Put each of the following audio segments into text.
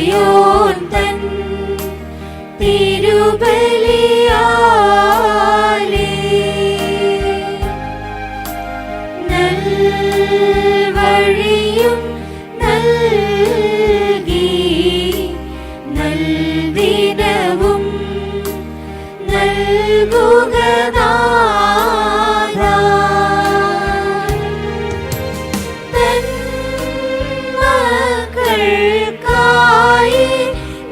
ഇടയോൻ തൻ തിരുബലിയാലേ നൽവഴിയും നൽകി നൽദിനവും നൽകുക നാഥാ. തൻ മക്കൾക്കായി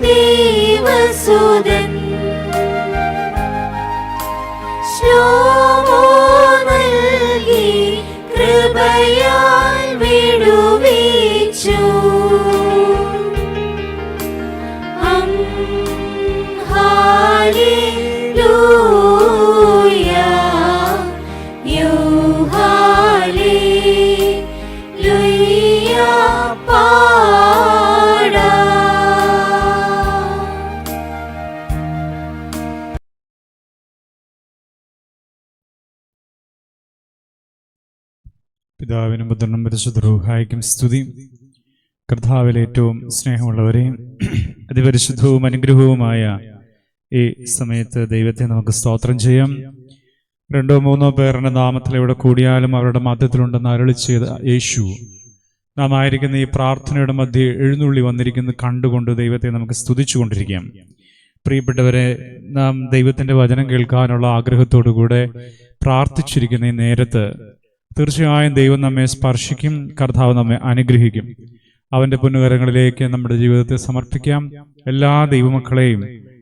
ദൈവസുതൻ ശോഭോ നൽകി കൃപയാൽ വിടുവിച്ചു. ഹല്ലേലൂയ ഹല്ലേലൂയ പാടാ. പിതാവിനും പുത്രനും പരിശുദ്ധ റൂഹായ്ക്കും സ്തുതി. കർത്താവിൽ ഏറ്റവും സ്നേഹമുള്ളവരെ, അതിപരിശുദ്ധവും അനുഗ്രഹവുമായ ഈ സമയത്ത് ദൈവത്തെ നമുക്ക് സ്തോത്രം ചെയ്യാം. 2-3 പേരുടെ നാമത്തിൽ എവിടെ കൂടിയാലും അവരുടെ മധ്യത്തിലുണ്ടെന്ന് അരുളി ചെയ്ത യേശു നാം ആയിരിക്കുന്ന ഈ പ്രാർത്ഥനയുടെ മധ്യേ എഴുന്നള്ളി വന്നിരിക്കുന്നത് കണ്ടുകൊണ്ട് ദൈവത്തെ നമുക്ക് സ്തുതിച്ചു കൊണ്ടിരിക്കാം. പ്രിയപ്പെട്ടവരെ, നാം ദൈവത്തിൻ്റെ വചനം കേൾക്കാനുള്ള ആഗ്രഹത്തോടുകൂടെ പ്രാർത്ഥിച്ചിരിക്കുന്ന ഈ നേരത്ത് തീർച്ചയായും ദൈവം നമ്മെ സ്പർശിക്കും, കർത്താവ് നമ്മെ അനുഗ്രഹിക്കും. അവൻ്റെ പൊന്നുകരങ്ങളിലേക്ക് നമ്മുടെ ജീവിതത്തെ സമർപ്പിക്കാം. എല്ലാ ദൈവമക്കളെയും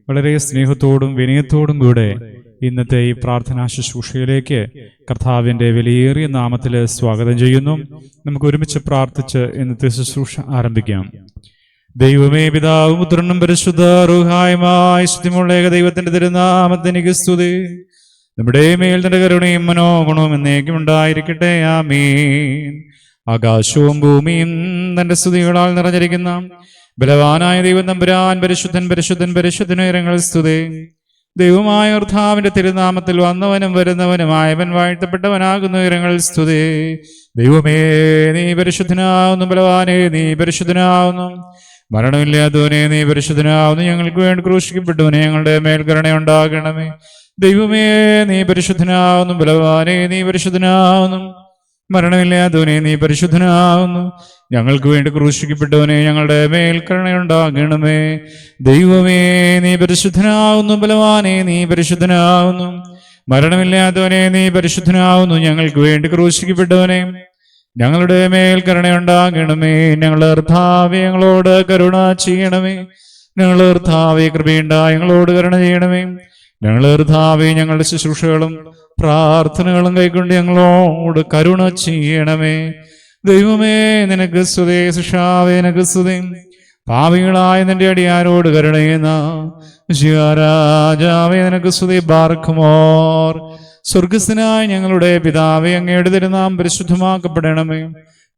വളരെ സ്നേഹത്തോടും വിനയത്തോടും കൂടെ ഇന്നത്തെ ഈ പ്രാർത്ഥനാ ശുശ്രൂഷയിലേക്ക് കർത്താവിൻ്റെ വിലയേറിയ നാമത്തിൽ സ്വാഗതം ചെയ്യുന്നു. നമുക്ക് ഒരുമിച്ച് പ്രാർത്ഥിച്ച് ഇന്നത്തെ ശുശ്രൂഷ ആരംഭിക്കാം. ദൈവമേ, പിതാവും പുത്രനും പരിശുദ്ധ റൂഹായുമായി സ്തുതിമുള്ള ദൈവത്തിന്റെ തിരുനാമത്തിനിക്ക് സ്തുതി. നമ്മുടെ മേൽ തന്റെ കരുണയും മനോഗുണവും എന്നേക്കും ഉണ്ടായിരിക്കട്ടെ. ആമീൻ. ആകാശവും ഭൂമിയും തന്റെ സ്തുതികളാൽ നിറഞ്ഞിരിക്കുന്ന ബലവാനായ ദൈവം തമ്പുരാൻ പരിശുദ്ധൻ പരിശുദ്ധൻ പരിശുദ്ധൻ ഉയരങ്ങൾ സ്തുതി. ദൈവമായ കർത്താവിന്റെ തിരുനാമത്തിൽ വന്നവനും വരുന്നവനുമായവൻ വാഴ്ത്തപ്പെട്ടവനാകുന്ന ഉയരങ്ങൾ സ്തുതി. ദൈവമേ, നീ പരിശുദ്ധനാവുന്നു. ബലവാനെ, നീ പരിശുദ്ധനാവുന്നു. മരണമില്ലാത്തവനെ, നീ പരിശുദ്ധനാവുന്നു. ഞങ്ങൾക്ക് വേണ്ടി ക്രൂശിക്കപ്പെട്ടവനെ, ഞങ്ങളുടെ മേൽ കരുണയുണ്ടാകണമേ. ദൈവമേ, നീ പരിശുദ്ധനാവുന്നു. ബലവാനെ, നീ പരിശുദ്ധനാവുന്നു. മരണമില്ലാത്തവനെ, നീ പരിശുദ്ധനാവുന്നു. ഞങ്ങൾക്ക് വേണ്ടി ക്രൂശിക്കപ്പെട്ടവനെ, ഞങ്ങളുടെ മേൽ കരുണയുണ്ടാകണമേ. ദൈവമേ, നീ പരിശുദ്ധനാവുന്നു. ബലവാനെ, നീ പരിശുദ്ധനാവുന്നു. മരണമില്ലാത്തവനെ, നീ പരിശുദ്ധനാവുന്നു. ഞങ്ങൾക്ക് വേണ്ടി ക്രൂശിക്കപ്പെട്ടവനെ, ഞങ്ങളുടെ മേൽ കരുണയുണ്ടാകണമേ. ഞങ്ങളുടെ കർത്താവേ, ഞങ്ങളോട് കരുണ ചെയ്യണമേ. ഞങ്ങളുടെ കർത്താവേ, കൃപയുണ്ടായി ഞങ്ങളോട് കരുണ ചെയ്യണമേ. ഞങ്ങളുടെ കർത്താവേ, ഞങ്ങളുടെ ശുശ്രൂഷകളും പ്രാർത്ഥനകളും കൈക്കൊണ്ട് ഞങ്ങളോട് കരുണ ചെയ്യണമേ. ദൈവമേ, നിനക്ക് സ്തുതി. സുഷാവേ, നിനക്ക് സ്തുതി. പാപികളായ നിന്റെ അടിയാരോട് കരുണ ചെയ്യുന്ന രാജാവേ, നിനക്ക് സ്തുതി. ബാർക്കുമോർ. സ്വർഗസ്ഥനായ ഞങ്ങളുടെ പിതാവേ, അങ്ങയുടെ തിരുനാമം പരിശുദ്ധമാക്കപ്പെടണമേ.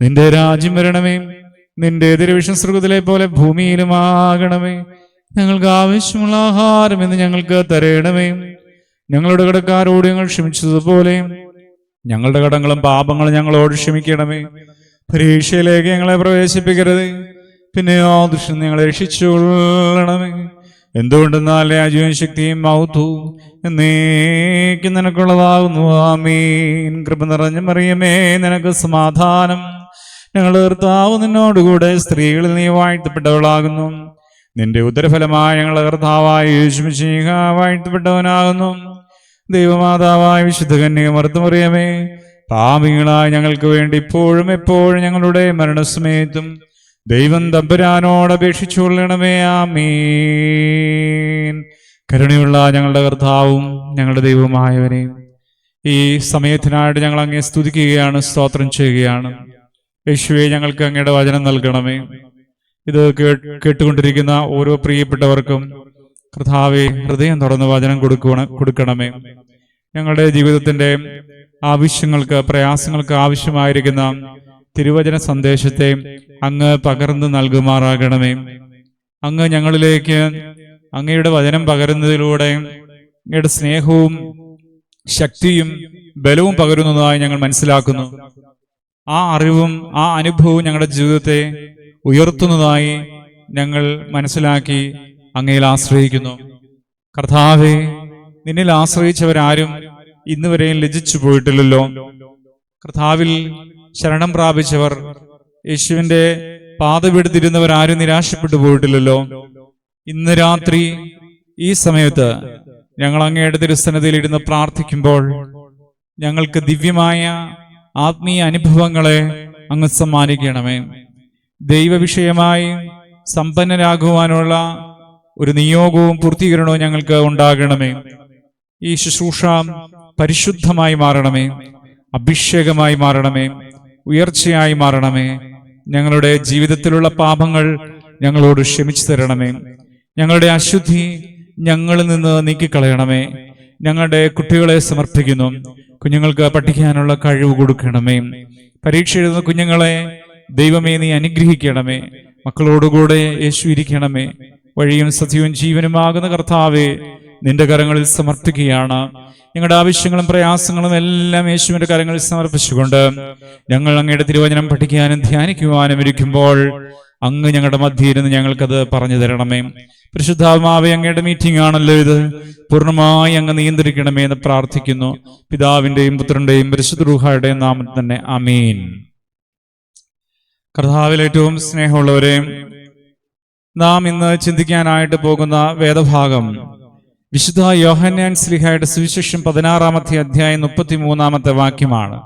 നിന്റെ രാജ്യം വരണമേ. നിന്റെ തിരുവിഷ്ണു സ്വർഗത്തിലെ പോലെ ഭൂമിയിലുമാകണമേ. ഞങ്ങൾക്ക് ആവശ്യമുള്ള ആഹാരം ഇന്ന് ഞങ്ങൾക്ക് തരണമേ. ഞങ്ങളുടെ കടക്കാരോട് ഞങ്ങൾ ക്ഷമിച്ചതുപോലെ ഞങ്ങളുടെ കടങ്ങളും പാപങ്ങളും ഞങ്ങളോട് ക്ഷമിക്കണമേ. പരീക്ഷയിലേക്ക് ഞങ്ങളെ പ്രവേശിപ്പിക്കരുത്, പിന്നെയോ ദുഷ്ടൻ ഞങ്ങളെ രക്ഷിച്ചുകൊള്ളണമേ. എന്തുകൊണ്ടെന്നാൽ രാജ്യവും ശക്തിയും മഹത്വവും എന്നേക്കും നിനക്കുള്ളതാകുന്നു. ആമീൻ. കൃപ നിറഞ്ഞ മറിയമേ, നിനക്ക് സമാധാനം. ഞങ്ങളുടെ കർത്താവ് നിന്നോടുകൂടെ സ്ത്രീകളിൽ നീ വാഴ്ത്തപ്പെട്ടവളാകുന്നു. നിന്റെ ഉദരഫലമായ ഞങ്ങളുടെ കർത്താവായ യേശു മിശിഹ വാഴ്ത്തപ്പെട്ടവനാകുന്നു. ദൈവമാതാവായ വിശുദ്ധ കന്യക മറിയമേ, പാപികളായ ഞങ്ങൾക്ക് വേണ്ടി ഇപ്പോഴും എപ്പോഴും ഞങ്ങളുടെ മരണസമയത്തും ദൈവം തമ്പുരാനോട് അപേക്ഷിച്ചുകൊള്ളണമേ. ആമീൻ. കരുണയുള്ള ഞങ്ങളുടെ കർത്താവും ഞങ്ങളുടെ ദൈവമായവനെ, ഈ സമയത്തിനായിട്ട് ഞങ്ങൾ അങ്ങയെ സ്തുതിക്കുകയാണ്, സ്തോത്രം ചെയ്യുകയാണ്. യേശുവേ, ഞങ്ങൾക്ക് അങ്ങയുടെ വചനം നൽകണമേ. ഇത് കേട്ടുകൊണ്ടിരിക്കുന്ന ഓരോ പ്രിയപ്പെട്ടവർക്കും കർത്താവേ, ഹൃദയം തുറന്ന് വചനം കൊടുക്കണമേ. ഞങ്ങളുടെ ജീവിതത്തിന്റെ ആവശ്യങ്ങൾക്ക്, പ്രയാസങ്ങൾക്ക് ആവശ്യമായിരിക്കുന്ന തിരുവചന സന്ദേശത്തെ അങ്ങ് പകർന്നു നൽകുമാറാകണമേ. അങ്ങ് ഞങ്ങളിലേക്ക് അങ്ങയുടെ വചനം പകരുന്നതിലൂടെ അങ്ങയുടെ സ്നേഹവും ശക്തിയും ബലവും പകരുന്നതായി ഞങ്ങൾ മനസ്സിലാക്കുന്നു. ആ അറിവും ആ അനുഭവവും ഞങ്ങളുടെ ജീവിതത്തെ ഉയർത്തുന്നതായി ഞങ്ങൾ മനസ്സിലാക്കി അങ്ങയിൽ ആശ്രയിക്കുന്നു. കർത്താവേ, നിന്നിൽ ആശ്രയിച്ചവരാരും ഇന്നുവരെയും ലജ്ജിച്ചു പോയിട്ടില്ലല്ലോ. കർത്താവിൽ ശരണം പ്രാപിച്ചവർ, യേശുവിന്റെ പാദപീഠത്തിരുന്നവരാരും നിരാശപ്പെട്ടു പോയിട്ടില്ലല്ലോ. ഇന്ന് രാത്രി ഈ സമയത്ത് ഞങ്ങൾ അങ്ങയുടെ തിരുസന്നിധിയിൽ ഇരുന്ന് പ്രാർത്ഥിക്കുമ്പോൾ ഞങ്ങൾക്ക് ദിവ്യമായ ആത്മീയ അനുഭവങ്ങളെ അങ്ങ് സമ്മാനിക്കണമേ. ദൈവവിഷയമായി സമ്പന്നരാകുവാനുള്ള ഒരു നിയോഗവും പൂർത്തീകരണവും ഞങ്ങൾക്ക് ഉണ്ടാകണമേ. ഈ ശുശ്രൂഷ പരിശുദ്ധമായി മാറണമേ, അഭിഷേകമായി മാറണമേ, ഉയർച്ചയായി മാറണമേ. ഞങ്ങളുടെ ജീവിതത്തിലുള്ള പാപങ്ങൾ ഞങ്ങളോട് ക്ഷമിച്ചു തരണമേ. ഞങ്ങളുടെ അശുദ്ധി ഞങ്ങളിൽ നിന്ന് നീക്കിക്കളയണമേ. ഞങ്ങളുടെ കുട്ടികളെ സമർപ്പിക്കുന്നു. കുഞ്ഞുങ്ങൾക്ക് പഠിക്കാനുള്ള കഴിവ് കൊടുക്കണമേ. പരീക്ഷ എഴുതുന്ന കുഞ്ഞുങ്ങളെ ദൈവമേ നീ അനുഗ്രഹിക്കണമേ. മക്കളോടുകൂടെ യേശു ഇരിക്കണമേ. വഴിയും സത്യവും ജീവനുമാകുന്ന കർത്താവേ, നിന്റെ കരങ്ങളിൽ സമർപ്പിക്കുകയാണ്. ഞങ്ങളുടെ ആവശ്യങ്ങളും പ്രയാസങ്ങളും എല്ലാം യേശുവിന്റെ കരങ്ങളിൽ സമർപ്പിച്ചുകൊണ്ട് ഞങ്ങൾ അങ്ങയുടെ തിരുവചനം പഠിക്കാനും ധ്യാനിക്കുവാനും ഇരിക്കുമ്പോൾ അങ്ങ് ഞങ്ങളുടെ മധ്യയിരുന്ന് ഞങ്ങൾക്കത് പറഞ്ഞു തരണമേ. പരിശുദ്ധാത്മാവേ, അങ്ങയുടെ മീറ്റിംഗ് ആണല്ലോ ഇത്. പൂർണ്ണമായി അങ്ങ് നിയന്ത്രിക്കണമേ എന്ന് പ്രാർത്ഥിക്കുന്നു. പിതാവിന്റെയും പുത്രന്റെയും പരിശുദ്ധ റൂഹായുടെയും നാമത്തിൽ തന്നെ ആമീൻ. കർത്താവിൽ ഏറ്റവും സ്നേഹമുള്ളവരെ, നാം ഇന്ന് ചിന്തിക്കാനായിട്ട് പോകുന്ന വേദഭാഗം വിശുദ്ധ യോഹന്നാൻ ശ്ലീഹായുടെ സുവിശേഷം 16-ാമത്തെ അധ്യായം 33-ാമത്തെ വാക്യമാണ്.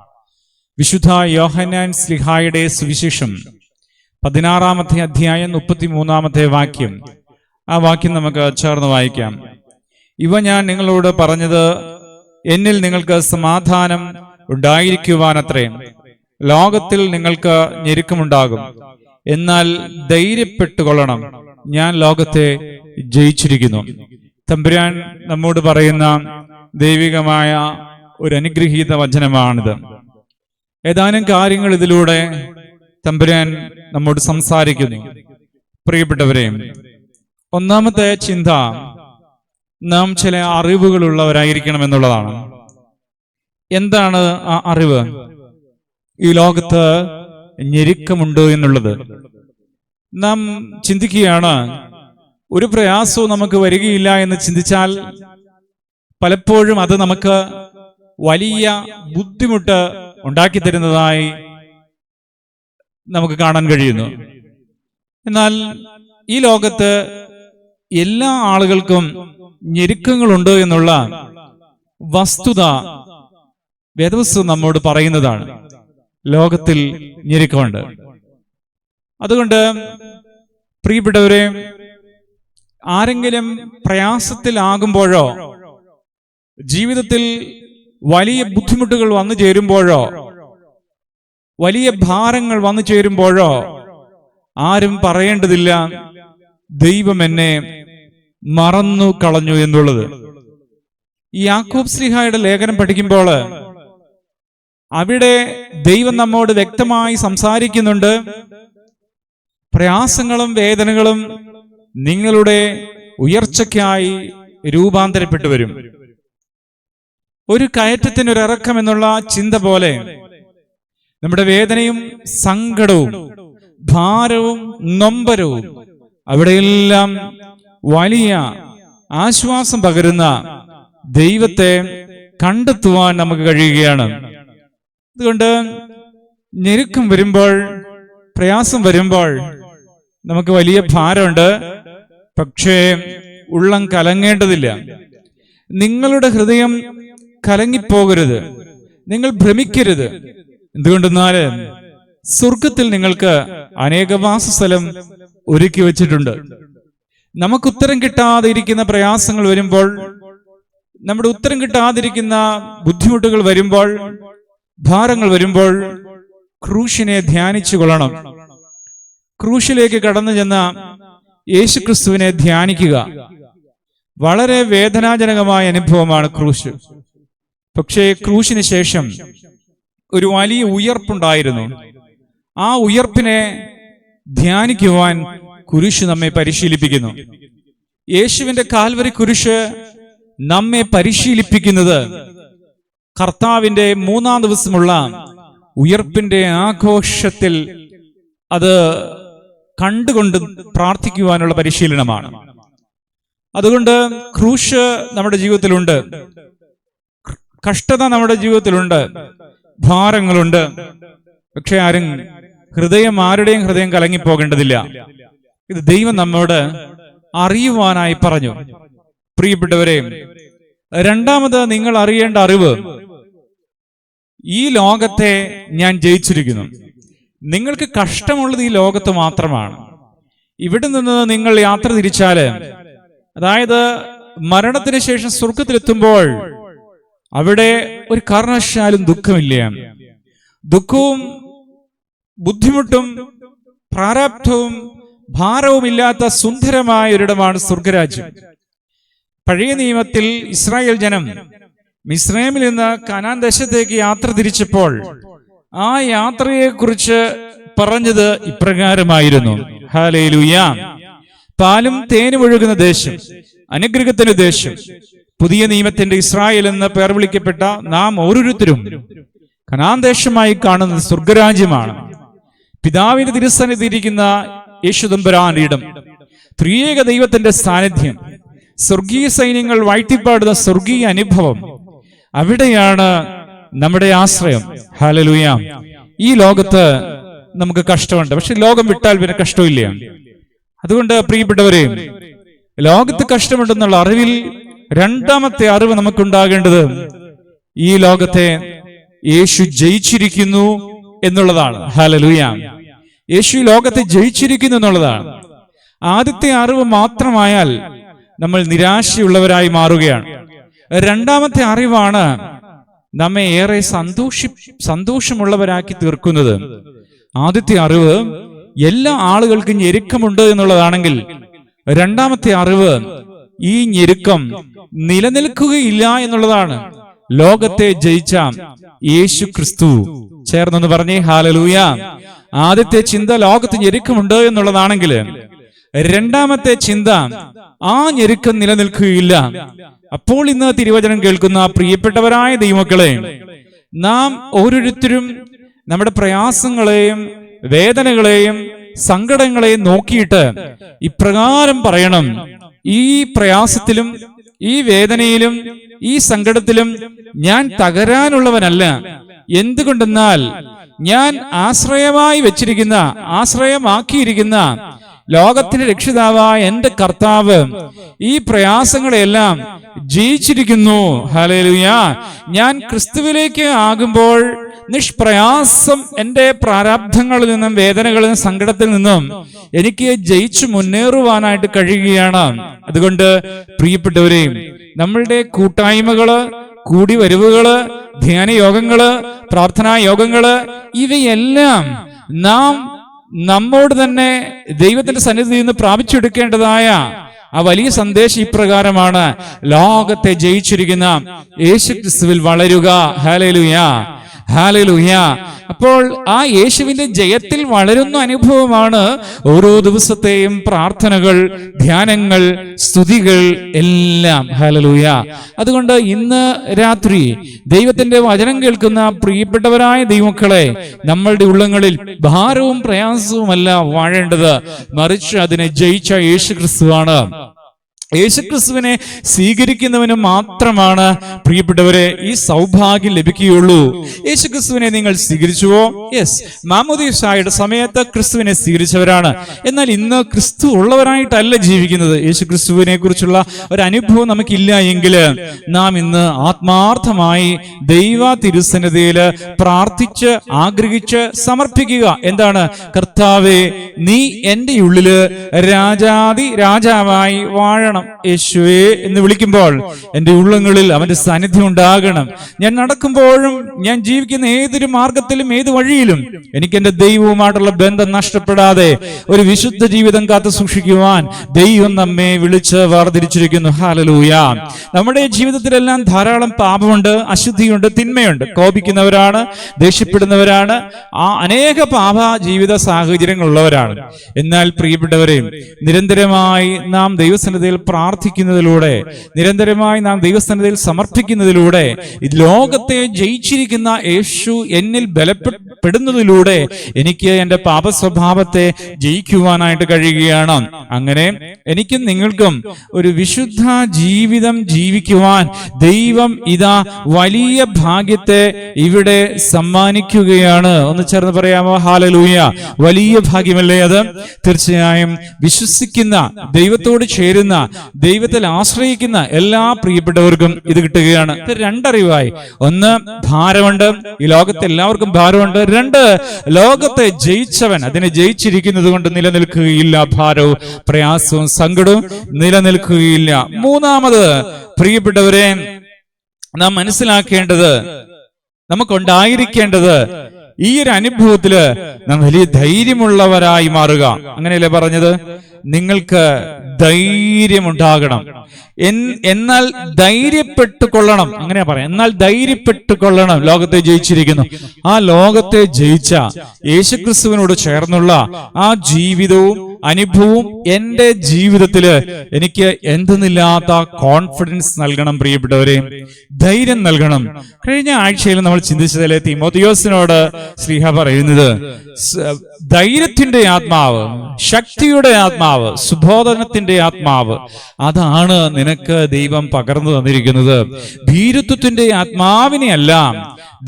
വിശുദ്ധ യോഹന്നാൻ ശ്ലീഹായുടെ സുവിശേഷം 16-ാമത്തെ അധ്യായം 33-ാമത്തെ വാക്യം. ആ വാക്യം നമുക്ക് ചേർന്ന് വായിക്കാം. ഇവ ഞാൻ നിങ്ങളോട് പറഞ്ഞത് എന്നിൽ നിങ്ങൾക്ക് സമാധാനം ഉണ്ടായിരിക്കുവാനത്രേ. ലോകത്തിൽ നിങ്ങൾക്ക് ഞെരുക്കമുണ്ടാകും, എന്നാൽ ധൈര്യപ്പെട്ടുകൊള്ളണം, ഞാൻ ലോകത്തെ ജയിച്ചിരിക്കുന്നു. തമ്പുരാൻ നമ്മോട് പറയുന്ന ദൈവികമായ ഒരു അനുഗ്രഹീത വചനമാണിത്. ഏതാനും കാര്യങ്ങൾ ഇതിലൂടെ തമ്പുരാൻ നമ്മോട് സംസാരിക്കുന്നു. പ്രിയപ്പെട്ടവരെ, ഒന്നാമത്തെ ചിന്ത, നാം ചില അറിവുകളുള്ളവരായിരിക്കണം എന്നുള്ളതാണ്. എന്താണ് ആ അറിവ്? ഈ ലോകത്ത് ഞെരുക്കമുണ്ട് എന്നുള്ളത്. നാം ചിന്തിക്കുകയാണ്, ഒരു പ്രയാസവും നമുക്ക് വരികയില്ല എന്ന് ചിന്തിച്ചാൽ പലപ്പോഴും അത് നമുക്ക് വലിയ ബുദ്ധിമുട്ട് ഉണ്ടാക്കി തരുന്നതായി നമുക്ക് കാണാൻ കഴിയുന്നു. എന്നാൽ ഈ ലോകത്ത് എല്ലാ ആളുകൾക്കും ഞെരുക്കങ്ങളുണ്ട് എന്നുള്ള വസ്തുത വേദപുസ്തകം നമ്മോട് പറയുന്നതാണ്. ലോകത്തിൽ ഞെരുക്കമുണ്ട്. അതുകൊണ്ട് പ്രിയപ്പെട്ടവരെ, ആരെങ്കിലും പ്രയാസത്തിലാകുമ്പോഴോ ജീവിതത്തിൽ വലിയ ബുദ്ധിമുട്ടുകൾ വന്നു ചേരുമ്പോഴോ വലിയ ഭാരങ്ങൾ വന്നു ചേരുമ്പോഴോ ആരും പറയേണ്ടതില്ല ദൈവം എന്നെ മറന്നു കളഞ്ഞു എന്നുള്ളത്. ഈ യാക്കോബ് ശ്ലീഹായുടെ ലേഖനം പഠിക്കുമ്പോൾ അവിടെ ദൈവം നമ്മോട് വ്യക്തമായി സംസാരിക്കുന്നുണ്ട്. പ്രയാസങ്ങളും വേദനകളും നിങ്ങളുടെ ഉയർച്ചയ്ക്കായി രൂപാന്തരപ്പെട്ടു വരും. ഒരു കയറ്റത്തിനൊരിറക്കം എന്നുള്ള ചിന്ത പോലെ നമ്മുടെ വേദനയും സങ്കടവും ഭാരവും നൊമ്പരവും അവിടെയെല്ലാം വലിയ ആശ്വാസം പകരുന്ന ദൈവത്തെ കണ്ടെത്തുവാൻ നമുക്ക് കഴിയുകയാണ്. അതുകൊണ്ട് ഞെരുക്കം വരുമ്പോൾ, പ്രയാസം വരുമ്പോൾ നമുക്ക് വലിയ ഭാരമുണ്ട്. പക്ഷേ ഉള്ളം കലങ്ങേണ്ടതില്ല. നിങ്ങളുടെ ഹൃദയം കലങ്ങിപ്പോകരുത്, നിങ്ങൾ ഭ്രമിക്കരുത്. എന്തുകൊണ്ടെന്നാൽ സ്വർഗത്തിൽ നിങ്ങൾക്ക് അനേക വാസസ്ഥലം ഒരുക്കി വെച്ചിട്ടുണ്ട്. നമുക്ക് ഉത്തരം കിട്ടാതിരിക്കുന്ന പ്രയാസങ്ങൾ വരുമ്പോൾ, നമ്മുടെ ഉത്തരം കിട്ടാതിരിക്കുന്ന ബുദ്ധിമുട്ടുകൾ വരുമ്പോൾ, ഭാരങ്ങൾ വരുമ്പോൾ ക്രൂശിനെ ധ്യാനിച്ചു കൊള്ളണം. ക്രൂശിലേക്ക് കടന്നു ചെന്ന യേശുക്രിസ്തുവിനെ ധ്യാനിക്കുക. വളരെ വേദനാജനകമായ അനുഭവമാണ് ക്രൂശ്. പക്ഷേ ക്രൂശിന് ശേഷം ഒരു വലിയ ഉയർപ്പുണ്ടായിരുന്നു. ആ ഉയർപ്പിനെ ധ്യാനിക്കുവാൻ കുരിശ് നമ്മെ പരിശീലിപ്പിക്കുന്നു. യേശുവിന്റെ കാൽവരി കുരിശ് നമ്മെ പരിശീലിപ്പിക്കുന്നത് കർത്താവിന്റെ 3-ാം ദിവസമുള്ള ഉയർപ്പിന്റെ ആഘോഷത്തിൽ അത് കണ്ടുകൊണ്ട് പ്രാർത്ഥിക്കുവാനുള്ള പരിശീലനമാണ്. അതുകൊണ്ട് ക്രൂശ് നമ്മുടെ ജീവിതത്തിലുണ്ട്, കഷ്ടത നമ്മുടെ ജീവിതത്തിലുണ്ട്, ഭാരങ്ങളുണ്ട്. പക്ഷെ ആരുടെയും ഹൃദയം കലങ്ങിപ്പോകേണ്ടതില്ല. ഇത് ദൈവം നമ്മോട് അറിയുവാനായി പറഞ്ഞു. പ്രിയപ്പെട്ടവരെ, രണ്ടാമത് നിങ്ങൾ അറിയേണ്ട അറിവ്, ഈ ലോകത്തെ ഞാൻ ജയിച്ചിരിക്കുന്നു. നിങ്ങൾക്ക് കഷ്ടമുള്ളത് ഈ ലോകത്ത് മാത്രമാണ്. ഇവിടെ നിന്ന് നിങ്ങൾ യാത്ര തിരിച്ചാല്, അതായത് മരണത്തിന് ശേഷം സ്വർഗത്തിലെത്തുമ്പോൾ അവിടെ ഒരു കാരണവശാലും ദുഃഖമില്ല. ദുഃഖവും ബുദ്ധിമുട്ടും പ്രാരാബ്ധവും ഭാരവുമില്ലാത്ത സുന്ദരമായ ഒരിടമാണ് സ്വർഗരാജ്യം. പഴയ നിയമത്തിൽ ഇസ്രായേൽ ജനം മിസ്രൈമിൽ നിന്ന് കനാൻ ദേശത്തേക്ക് യാത്ര തിരിച്ചപ്പോൾ ആ യാത്രയെക്കുറിച്ച് പറഞ്ഞത് ഇപ്രകാരമായിരുന്നു: ഹല്ലേലൂയ, പാലും തേനും ഒഴുകുന്ന ദേശം, അനുഗ്രഹത്തിന്റെ ദേശം. പുതിയ നിയമത്തിന്റെ ഇസ്രായേൽ എന്ന് പേർ വിളിക്കപ്പെട്ട നാം ഓരോരുത്തരും കനാൻ ദേശമായി കാണുന്നത് സ്വർഗരാജ്യമാണ്. പിതാവിന്റെ തിരുസന്നിധി ഇരിക്കുന്ന യേശുദമ്പുരാന്റെ ഇടം, ത്രിയേക ദൈവത്തിന്റെ സാന്നിധ്യം, സ്വർഗീയ സൈന്യങ്ങൾ വാഴ്ത്തിപ്പാടുന്ന സ്വർഗീയ അനുഭവം, അവിടെയാണ് നമ്മുടെ ആശ്രയം. ഹല്ലേലൂയ. ഈ ലോകത്ത് നമുക്ക് കഷ്ടമുണ്ട്, പക്ഷെ ലോകം വിട്ടാൽ പിന്നെ കഷ്ടമില്ല. അതുകൊണ്ട് പ്രിയപ്പെട്ടവരെ, ലോകത്ത് കഷ്ടമുണ്ടെന്നുള്ള അറിവിൽ രണ്ടാമത്തെ അറിവ് നമുക്കുണ്ടാകേണ്ടത് ഈ ലോകത്തെ യേശു ജയിച്ചിരിക്കുന്നു എന്നുള്ളതാണ്. ഹല്ലേലൂയ. യേശു ലോകത്തെ ജയിച്ചിരിക്കുന്നു എന്നുള്ളതാണ്. ആദ്യത്തെ അറിവ് മാത്രമായാൽ നമ്മൾ നിരാശയുള്ളവരായി മാറുകയാണ്. രണ്ടാമത്തെ അറിവാണ് നമ്മെ ഏറെ സന്തോഷമുള്ളവരാക്കി തീർക്കുന്നത്. ആദ്യത്തെ അറിവ് എല്ലാ ആളുകൾക്കും ഞെരുക്കമുണ്ട് എന്നുള്ളതാണെങ്കിൽ, രണ്ടാമത്തെ അറിവ് ഈ ഞെരുക്കം നിലനിൽക്കുകയില്ല എന്നുള്ളതാണ്. ലോകത്തെ ജയിച്ച യേശു ക്രിസ്തു. ചേർന്നൊന്ന് പറഞ്ഞേ ഹല്ലേലൂയ. ആദ്യത്തെ ചിന്ത ലോകത്ത് ഞെരുക്കമുണ്ട് എന്നുള്ളതാണെങ്കിൽ, രണ്ടാമത്തെ ചിന്ത ആ ഞെരുക്കം നിലനിൽക്കുകയില്ല. അപ്പോൾ ഇന്ന് തിരുവചനം കേൾക്കുന്ന പ്രിയപ്പെട്ടവരായ ദൈവമക്കളെ, നാം ഓരോരുത്തരും നമ്മുടെ പ്രയാസങ്ങളെയും വേദനകളെയും സങ്കടങ്ങളെയും നോക്കിയിട്ട് ഇപ്രകാരം പറയണം: ഈ പ്രയാസത്തിലും ഈ വേദനയിലും ഈ സങ്കടത്തിലും ഞാൻ തകരാനുള്ളവനല്ല. എന്തുകൊണ്ടെന്നാൽ ഞാൻ ആശ്രയമാക്കിയിരിക്കുന്ന ലോകത്തിന്റെ രക്ഷിതാവായ എന്റെ കർത്താവ് ഈ പ്രയാസങ്ങളെല്ലാം ജയിച്ചിരിക്കുന്നു. ഹല്ലേലൂയ. ഞാൻ ക്രിസ്തുവിലേക്ക് ആകുമ്പോൾ നിഷ്പ്രയാസം എന്റെ പ്രാരാബ്ധങ്ങളിൽ നിന്നും വേദനകളിൽ നിന്നും സങ്കടത്തിൽ നിന്നും എനിക്ക് ജയിച്ചു മുന്നേറുവാനായിട്ട് കഴിയുകയാണ്. അതുകൊണ്ട് പ്രിയപ്പെട്ടവരെ, നമ്മളുടെ കൂട്ടായ്മകള്, കൂടിവരവുകള്, ധ്യാന യോഗങ്ങള്, പ്രാർത്ഥനാ യോഗങ്ങള്, ഇവയെല്ലാം നാം നമ്മോട് തന്നെ ദൈവത്തിന്റെ സന്നിധിയിൽ നിന്ന് പ്രാപിച്ചെടുക്കേണ്ടതായ ആ വലിയ സന്ദേശം ഇപ്രകാരമാണ്: ലോകത്തെ ജയിച്ചിരിക്കുന്ന യേശുക്രിസ്തുവിൽ വളരുക. Hallelujah, hallelujah. അപ്പോൾ ആ യേശുവിന്റെ ജയത്തിൽ വളരുന്ന അനുഭവമാണ് ഓരോ ദിവസത്തെയും പ്രാർത്ഥനകൾ, ധ്യാനങ്ങൾ, സ്തുതികൾ എല്ലാം. ഹല്ലേലൂയ. അതുകൊണ്ട് ഇന്ന് രാത്രി ദൈവത്തിന്റെ വചനം കേൾക്കുന്ന പ്രിയപ്പെട്ടവരായ ദൈവമക്കളെ, നമ്മളുടെ ഉള്ളങ്ങളിൽ ഭാരവും പ്രയാസവുമല്ല വാഴേണ്ടത്, മറിച്ച് അതിനെ ജയിച്ച യേശുക്രിസ്തുവാണ്. യേശുക്രിസ്തുവിനെ സ്വീകരിക്കുന്നവന് മാത്രമാണ് പ്രിയപ്പെട്ടവരെ ഈ സൗഭാഗ്യം ലഭിക്കുകയുള്ളൂ. യേശുക്രിസ്തുവിനെ നിങ്ങൾ സ്വീകരിച്ചുവോ? യെസ്, മാമോദീസായുടെ സമയത്ത് ക്രിസ്തുവിനെ സ്വീകരിച്ചവരാണ്. എന്നാൽ ഇന്ന് ക്രിസ്തു ഉള്ളവരായിട്ടല്ല ജീവിക്കുന്നത്. യേശുക്രിസ്തുവിനെ കുറിച്ചുള്ള ഒരു അനുഭവം നമുക്കില്ല എങ്കിൽ നാം ഇന്ന് ആത്മാർത്ഥമായി ദൈവ തിരുസന്നിധിയിൽ പ്രാർത്ഥിച്ച് ആഗ്രഹിച്ച് സമർപ്പിക്കുക. എന്താണ്? കർത്താവേ, നീ എൻ്റെ ഉള്ളില് രാജാതി രാജാവായി വാഴണം. യേശുവേ എന്ന് വിളിക്കുമ്പോൾ എൻ്റെ ഉള്ളങ്ങളിൽ അവന്റെ സാന്നിധ്യം ഉണ്ടാകണം. ഞാൻ നടക്കുമ്പോഴും ഞാൻ ജീവിക്കുന്ന ഏതൊരു മാർഗത്തിലും ഏത് വഴിയിലും എനിക്ക് എൻ്റെ ദൈവവുമായിട്ടുള്ള ബന്ധം നഷ്ടപ്പെടാതെ ഒരു വിശുദ്ധ ജീവിതം കാത്തു സൂക്ഷിക്കുവാൻ ദൈവം നമ്മെ വിളിച്ച് വേർതിരിച്ചിരിക്കുന്നു. ഹല്ലേലൂയ. നമ്മുടെ ജീവിതത്തിലെല്ലാം ധാരാളം പാപമുണ്ട്, അശുദ്ധിയുണ്ട്, തിന്മയുണ്ട്. കോപിക്കുന്നവരാണ്, ദേഷ്യപ്പെടുന്നവരാണ്, അനേക പാപ ജീവിത സാഹചര്യങ്ങളുള്ളവരാണ്. എന്നാൽ പ്രിയപ്പെട്ടവരെ, നിരന്തരമായി നാം ദൈവസന്നിധിയിൽ പ്രാർത്ഥിക്കുന്നതിലൂടെ, നിരന്തരമായി നാം ദൈവസന്നിധിയിൽ സമർപ്പിക്കുന്നതിലൂടെ, ലോകത്തെ ജയിച്ചിരിക്കുന്ന യേശു എന്നിൽ ബലപ്പെടുന്നതിലൂടെ എനിക്ക് എന്റെ പാപസ്വഭാവത്തെ ജയിക്കുവാനായിട്ട് കഴിയുകയാണ്. അങ്ങനെ എനിക്കും നിങ്ങൾക്കും ഒരു വിശുദ്ധ ജീവിതം ജീവിക്കുവാൻ ദൈവം ഇതാ വലിയ ഭാഗ്യത്തെ ഇവിടെ സമ്മാനിക്കുകയാണ്. ഒന്ന് ചേർന്ന് പറയാമോ? ഹല്ലേലൂയ! വലിയ ഭാഗ്യമല്ലേ അത്? തീർച്ചയായും വിശ്വസിക്കുന്ന, ദൈവത്തോട് ചേരുന്ന, ദൈവത്തിൽ ആശ്രയിക്കുന്ന എല്ലാ പ്രിയപ്പെട്ടവർക്കും ഇത് കിട്ടുകയാണ്. ഇത് രണ്ടറിവായി. ഒന്ന്, ഭാരമുണ്ട്, ഈ ലോകത്ത് എല്ലാവർക്കും ഭാരമുണ്ട്. രണ്ട്, ലോകത്തെ ജയിച്ചവൻ അതിനെ ജയിച്ചിരിക്കുന്നത് കൊണ്ട് നിലനിൽക്കുകയില്ല ഭാരവും പ്രയാസവും സങ്കടവും നിലനിൽക്കുകയില്ല. മൂന്നാമത്, പ്രിയപ്പെട്ടവരെ, നാം മനസ്സിലാക്കേണ്ടത്, നമുക്കുണ്ടായിരിക്കേണ്ടത്, ഈ ഒരു അനുഭവത്തില് നാം വലിയ ധൈര്യമുള്ളവരായി മാറുക. അങ്ങനെയല്ലേ പറഞ്ഞത്? നിങ്ങൾക്ക് ധൈര്യമുണ്ടാകണം. എന്നാൽ ധൈര്യപ്പെട്ടുകൊള്ളണം, അങ്ങനെയാ പറയാം. എന്നാൽ ധൈര്യപ്പെട്ടുകൊള്ളണം. ലോകത്തെ ജയിച്ചിരിക്കുന്നു. ആ ലോകത്തെ ജയിച്ച യേശുക്രിസ്തുവിനോട് ചേർന്നുള്ള ആ ജീവിതവും അനുഭവവും എന്റെ ജീവിതത്തില് എനിക്ക് എന്തെന്നില്ലാത്ത കോൺഫിഡൻസ് നൽകണം. പ്രിയപ്പെട്ടവരെ, ധൈര്യം നൽകണം. കഴിഞ്ഞ ആഴ്ചയിൽ നമ്മൾ ചിന്തിച്ചതിലെ തീമോഥെയോസിനോട് ശ്ലീഹ പറയുന്നത്, ധൈര്യത്തിന്റെ ആത്മാവ്, ശക്തിയുടെ ആത്മാവ്, സുബോധനത്തിന്റെ ആത്മാവ്, അതാണ് നിനക്ക് ദൈവം പകർന്നു തന്നിരിക്കുന്നത്. ഭീരുത്വത്തിന്റെ ആത്മാവിനെയല്ല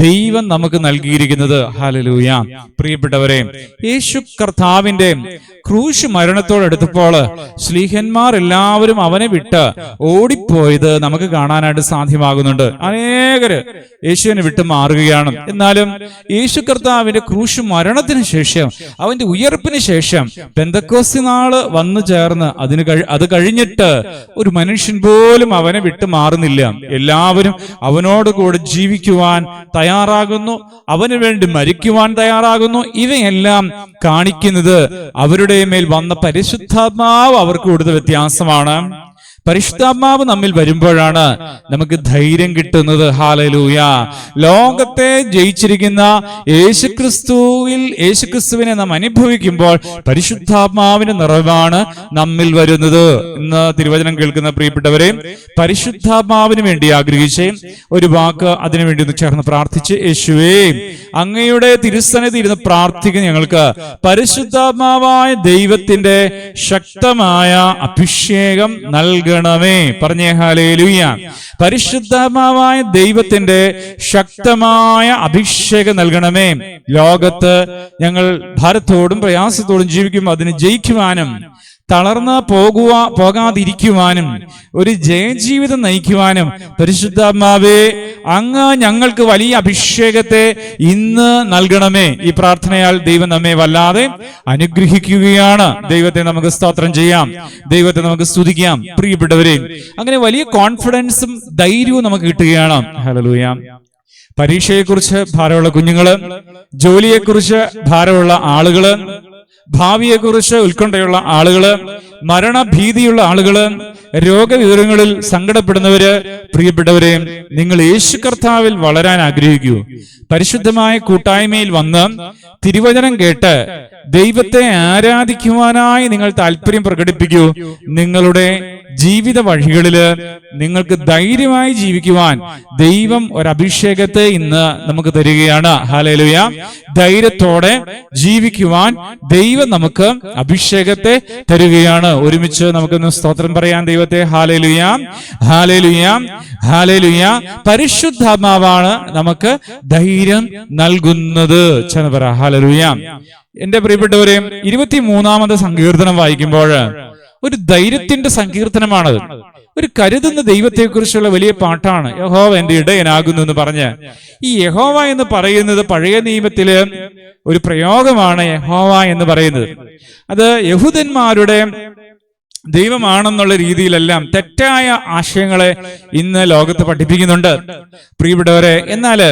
ദൈവം നമുക്ക് നൽകിയിരിക്കുന്നത്. ഹല്ലേലൂയ! പ്രിയപ്പെട്ടവരെ, യേശു കർത്താവിന്റെ ക്രൂശ് മരണത്തോടടുത്തപ്പോൾ ശ്ലീഹന്മാർ എല്ലാവരും അവനെ വിട്ട് ഓടിപ്പോയത് നമുക്ക് കാണാനായിട്ട് സാധ്യമാകുന്നുണ്ട്. അനേകര് യേശുവിനെ വിട്ട് മാറുകയാണ്. എന്നാലും യേശു കർത്താവിന്റെ ക്രൂശ് മരണത്തിന് ശേഷം, അവന്റെ ഉയർപ്പിന് ശേഷം പെന്തക്കോസ്തി നാള് വന്നു ചേർന്ന് അത് കഴിഞ്ഞിട്ട് ഒരു മനുഷ്യൻ പോലും അവനെ വിട്ട് മാറുന്നില്ല. എല്ലാവരും അവനോട് കൂടെ ജീവിക്കുവാൻ തയ്യാറാകുന്നു, അവന് വേണ്ടി മരിക്കുവാൻ തയ്യാറാകുന്നു. ഇവയെല്ലാം കാണിക്കുന്നത് അവരുടെ മേൽ വന്ന പരിശുദ്ധാത്മാവ് അവർക്ക് കൊടുത്ത വ്യത്യാസമാണ്. പരിശുദ്ധാത്മാവ് നമ്മിൽ വരുമ്പോഴാണ് നമുക്ക് ധൈര്യം കിട്ടുന്നത്. ഹല്ലേലൂയ! ലോകത്തെ ജയിച്ചിരിക്കുന്ന യേശുക്രിസ്തുവിനെ നാം അനുഭവിക്കുമ്പോൾ പരിശുദ്ധാത്മാവിന്റെ നിറവാണ് നമ്മിൽ വരുന്നത്. ഇന്ന് തിരുവചനം കേൾക്കുന്ന പ്രിയപ്പെട്ടവരെ, പരിശുദ്ധാത്മാവിന് വേണ്ടി ആഗ്രഹിച്ച് ഒരു വാക്ക് അതിനുവേണ്ടി ഒന്ന് ചേർന്ന് പ്രാർത്ഥിച്ച്, യേശുവേ, അങ്ങയുടെ തിരുസന്നിധിയിൽ ഇരുന്ന് പ്രാർത്ഥിക്കുന്ന ഞങ്ങൾക്ക് പരിശുദ്ധാത്മാവായ ദൈവത്തിന്റെ ശക്തമായ അഭിഷേകം നൽകണം. പറഞ്ഞേ ഹല്ലേലൂയ! പരിശുദ്ധാത്മാവായ ദൈവത്തിന്റെ ശക്തമായ അഭിഷേകം നൽകണമേ. ലോകത്ത് ഞങ്ങൾ ഭാരത്തോടും പ്രയാസത്തോടും ജീവിക്കുമ്പോൾ അതിനെ ജയിക്കുവാനും, തളർന്ന് പോകാതിരിക്കുവാനും, ഒരു ജയജീവിതം നയിക്കുവാനും പരിശുദ്ധാത്മാവേ, അങ്ങ് ഞങ്ങൾക്ക് വലിയ അഭിഷേകത്തെ ഇന്ന് നൽകണമേ. ഈ പ്രാർത്ഥനയാൽ ദൈവം നമ്മെ വല്ലാതെ അനുഗ്രഹിക്കുകയാണ്. ദൈവത്തെ നമുക്ക് സ്തോത്രം ചെയ്യാം, ദൈവത്തെ നമുക്ക് സ്തുതിക്കാം. പ്രിയപ്പെട്ടവരെ, അങ്ങനെ വലിയ കോൺഫിഡൻസും ധൈര്യവും നമുക്ക് കിട്ടുകയാണ്. ഹല്ലേലൂയ! പരീക്ഷയെക്കുറിച്ച് ഭാരമുള്ള കുഞ്ഞുങ്ങള്, ജോലിയെക്കുറിച്ച് ഭാരമുള്ള ആളുകള്, ഭാവിയെക്കുറിച്ച് ഉത്കണ്ഠയുള്ള ആളുകള്, മരണഭീതിയുള്ള ആളുകള്, രോഗവിവരങ്ങളിൽ സങ്കടപ്പെടുന്നവര്, പ്രിയപ്പെട്ടവരെ, നിങ്ങൾ യേശു കർത്താവിൽ വളരാൻ ആഗ്രഹിക്കൂ. പരിശുദ്ധമായ കൂട്ടായ്മയിൽ വന്ന് തിരുവചനം കേട്ട് ദൈവത്തെ ആരാധിക്കുവാനായി നിങ്ങൾ താല്പര്യം പ്രകടിപ്പിക്കൂ. നിങ്ങളുടെ ജീവിത വഴികളില് നിങ്ങൾക്ക് ധൈര്യമായി ജീവിക്കുവാൻ ദൈവം ഒരഭിഷേകത്തെ ഇന്ന് നമുക്ക് തരികയാണ്. ഹല്ലേലൂയ! ധൈര്യത്തോടെ ജീവിക്കുവാൻ ദൈവം നമുക്ക് അഭിഷേകത്തെ തരികയാണ്. ഒരുമിച്ച് നമുക്കൊന്ന് സ്തോത്രം പറയാൻ ദൈവത്തെ. ഹല്ലേലൂയ! ഹല്ലേലൂയ! ഹല്ലേലൂയ! പരിശുദ്ധാത്മാവാണ് നമുക്ക് ധൈര്യം നൽകുന്നത്. ചെന്നപറ ഹല്ലേലൂയ! എന്റെ പ്രിയപ്പെട്ടവരെ, 23-ാമത് സങ്കീർത്തനം വായിക്കുമ്പോൾ ഒരു ധൈര്യത്തിന്റെ സങ്കീർത്തനമാണത്. ഒരു കരുതുന്ന ദൈവത്തെക്കുറിച്ചുള്ള വലിയ പാട്ടാണ്. യഹോവ എന്റെ ഇടയനാകുന്നു എന്ന് പറഞ്ഞ്, ഈ യഹോവ എന്ന് പറയുന്നത് പഴയ നിയമത്തില് ഒരു പ്രയോഗമാണ്. യഹോവ എന്ന് പറയുന്നത് അത് യഹൂദന്മാരുടെ ദൈവമാണെന്നുള്ള രീതിയിലെല്ലാം തെറ്റായ ആശയങ്ങളെ ഇന്ന് ലോകത്ത് പഠിപ്പിക്കുന്നുണ്ട്. പ്രിയപ്പെട്ടവരെ, എന്നാല്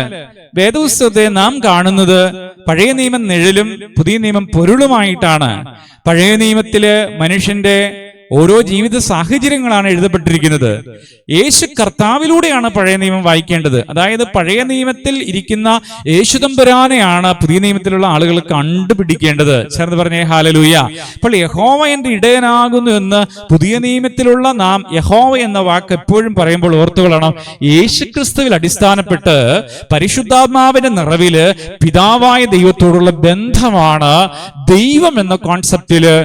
വേദപുസ്തകത്തെ നാം കാണുന്നത് പഴയ നിയമം നിഴലും പുതിയ നിയമം പൊരുളുമായിട്ടാണ്. പഴയ നിയമത്തില് മനുഷ്യന്റെ ഓരോ ജീവിത സാഹചര്യങ്ങളാണ് എഴുതപ്പെട്ടിരിക്കുന്നത്. യേശു കർത്താവിലൂടെയാണ് പഴയ നിയമം വായിക്കേണ്ടത്. അതായത് പഴയ നിയമത്തിൽ ഇരിക്കുന്ന യേശു തമ്പുരാനെയാണ് പുതിയ നിയമത്തിലുള്ള ആളുകൾ കണ്ടുപിടിക്കേണ്ടത്. ചേർന്ന് പറഞ്ഞേ ഹല്ലേലൂയ. അപ്പോൾ യഹോവ എന്റെ ഇടയനാകുന്നു എന്ന് പുതിയ നിയമത്തിലുള്ള നാം യഹോവ എന്ന വാക്ക് എപ്പോഴും പറയുമ്പോൾ ഓർത്തുകൊള്ളണം, യേശുക്രിസ്തുവിൽ അടിസ്ഥാനപ്പെട്ട് പരിശുദ്ധാത്മാവിന്റെ നിറവില് പിതാവായ ദൈവത്തോടുള്ള ബന്ധമാണ് ദൈവം എന്ന കോൺസെപ്റ്റില്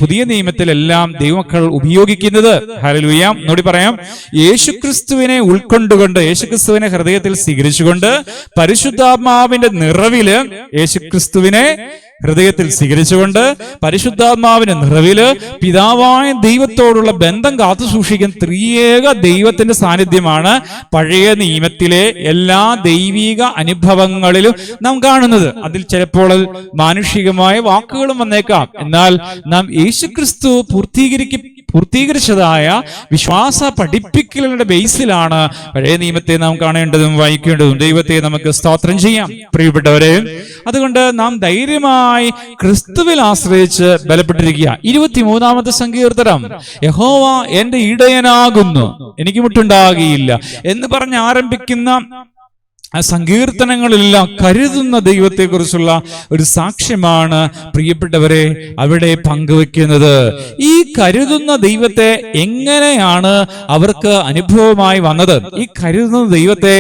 പുതിയ നിയമത്തിലെല്ലാം ദൈവമക്കൾ ഉപയോഗിക്കുന്നത്. ഹല്ലേലൂയ. എന്നോട് പറയാം, യേശുക്രിസ്തുവിനെ ഉൾക്കൊണ്ടുകൊണ്ട്, യേശുക്രിസ്തുവിനെ ഹൃദയത്തിൽ സ്വീകരിച്ചുകൊണ്ട്, പരിശുദ്ധാത്മാവിന്റെ നിറവില് യേശുക്രിസ്തുവിനെ ഹൃദയത്തിൽ സ്വീകരിച്ചുകൊണ്ട്, പരിശുദ്ധാത്മാവിന്റെ നിറവില് പിതാവായ ദൈവത്തോടുള്ള ബന്ധം കാത്തു സൂക്ഷിക്കുന്ന ത്രിയേക ദൈവത്തിന്റെ സാന്നിധ്യമാണ് പഴയ നിയമത്തിലെ എല്ലാ ദൈവിക അനുഭവങ്ങളിലും നാം കാണുന്നത്. അതിൽ ചിലപ്പോൾ മാനുഷികമായ വാക്കുകളും വന്നേക്കാം. എന്നാൽ നാം യേശുക്രിസ്തു പൂർത്തീകരിച്ചതായ വിശ്വാസ പഠിപ്പിക്കലിന്റെ ബേസിലാണ് പഴയ നിയമത്തെ നാം കാണേണ്ടതും വായിക്കേണ്ടതും. ദൈവത്തെ നമുക്ക് സ്തോത്രം ചെയ്യാം പ്രിയപ്പെട്ടവരെ. അതുകൊണ്ട് നാം ധൈര്യമായി ക്രിസ്തുവിൽ ആശ്രയിച്ച് ബലപ്പെട്ടിരിക്കുക. 23-ാമത്തെ സങ്കീർത്തനം, യഹോവ എന്റെ ഇടയനാകുന്നു, എനിക്ക് മുട്ടുണ്ടാകുകയില്ല എന്ന് പറഞ്ഞ് ആരംഭിക്കുന്ന സങ്കീർത്തനങ്ങളെല്ലാം കരുതുന്ന ദൈവത്തെക്കുറിച്ചുള്ള ഒരു സാക്ഷ്യമാണ് പ്രിയപ്പെട്ടവരെ അവിടെ പങ്കുവെക്കുന്നത്. ഈ കരുതുന്ന ദൈവത്തെ എങ്ങനെയാണ് അവർക്ക് അനുഭവമായി വന്നത്? ഈ കരുതുന്ന ദൈവത്തെ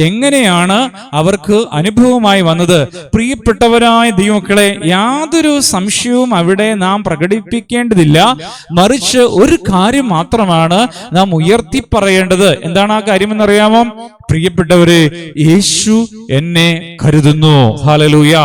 എങ്ങനെയാണ് അവർക്ക് അനുഭവമായി വന്നത്? പ്രിയപ്പെട്ടവരായ ദൈവമക്കളെ, യാതൊരു സംശയവും അവിടെ നാം പ്രകടിപ്പിക്കേണ്ടതില്ല. മറിച്ച് ഒരു കാര്യം മാത്രമാണ് നാം ഉയർത്തി പറയേണ്ടത്. എന്താണ് ആ കാര്യമെന്നറിയാമോ? പ്രിയപ്പെട്ടവരെ, യേശു എന്നെ കരുതുന്നു. ഹല്ലേലൂയ.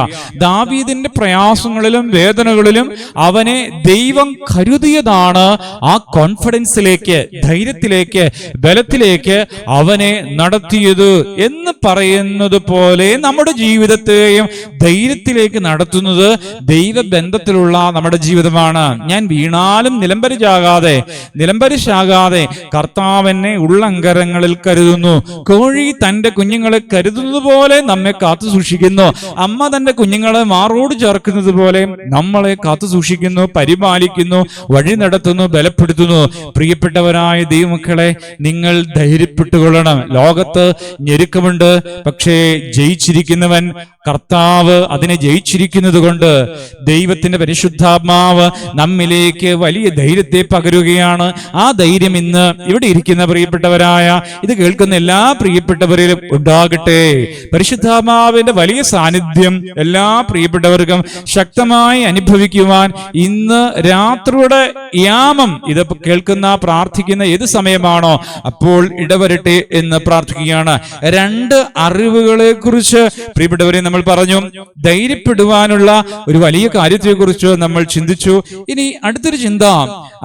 ദാവീദിന്റെ പ്രയാസങ്ങളിലും വേദനകളിലും അവനെ ദൈവം കരുതിയതാണ് ആ കോൺഫിഡൻസിലേക്ക്, ധൈര്യത്തിലേക്ക്, ബലത്തിലേക്ക് അവനെ നടത്തിയത് എന്ന് പറയുന്നത് പോലെ നമ്മുടെ ജീവിതത്തെയും ധൈര്യത്തിലേക്ക് നടത്തുന്നത് ദൈവബന്ധത്തിലുള്ള നമ്മുടെ ജീവിതമാണ്. ഞാൻ വീണാലും നിലംപരിശാകാതെ കർത്താവ് എന്നെ ഉള്ളങ്കരങ്ങളിൽ കരുതുന്നു. കോഴി തന്റെ കുഞ്ഞുങ്ങളെ കരുതുന്നത് പോലെ നമ്മെ കാത്തു സൂക്ഷിക്കുന്നു. അമ്മ തന്റെ കുഞ്ഞുങ്ങളെ മാറോട് ചേർക്കുന്നത് പോലെ നമ്മളെ കാത്തു സൂക്ഷിക്കുന്നു, പരിപാലിക്കുന്നു, വഴി നടത്തുന്നു, ബലപ്പെടുത്തുന്നു. പ്രിയപ്പെട്ടവരായ ദൈവമക്കളെ, നിങ്ങൾ ധൈര്യപ്പെട്ടുകൊള്ളണം. ലോകത്ത് ഞെരുക്കമുണ്ട്, പക്ഷേ ജയിച്ചിരിക്കുന്നവൻ കർത്താവ് അതിനെ ജയിച്ചിരിക്കുന്നത് കൊണ്ട് ദൈവത്തിന്റെ പരിശുദ്ധാത്മാവ് നമ്മിലേക്ക് വലിയ ധൈര്യത്തെ പകരുകയാണ്. ആ ധൈര്യം ഇന്ന് ഇവിടെ ഇരിക്കുന്ന പ്രിയപ്പെട്ടവരായ, ഇത് കേൾക്കുന്ന എല്ലാ പ്രിയപ്പെട്ടവരിലും ഉണ്ടാകട്ടെ. പരിശുദ്ധാത്മാവിന്റെ വലിയ സാന്നിധ്യം എല്ലാ പ്രിയപ്പെട്ടവർക്കും ശക്തമായി അനുഭവിക്കുവാൻ ഇന്ന് രാത്രിയുടെ യാമം ഇത് കേൾക്കുന്ന പ്രാർത്ഥിക്കുന്ന ഏത് സമയമാണോ അപ്പോൾ ഇടവരട്ടെ എന്ന് പ്രാർത്ഥിക്കുകയാണ്. 2 അറിവുകളെ കുറിച്ച് പ്രിയപ്പെട്ടവരെ നമ്മൾ പറഞ്ഞു. ധൈര്യപ്പെടുവാനുള്ള ഒരു വലിയ കാര്യത്തെക്കുറിച്ച് നമ്മൾ ചിന്തിച്ചു. ഇനി അടുത്തൊരു ചിന്ത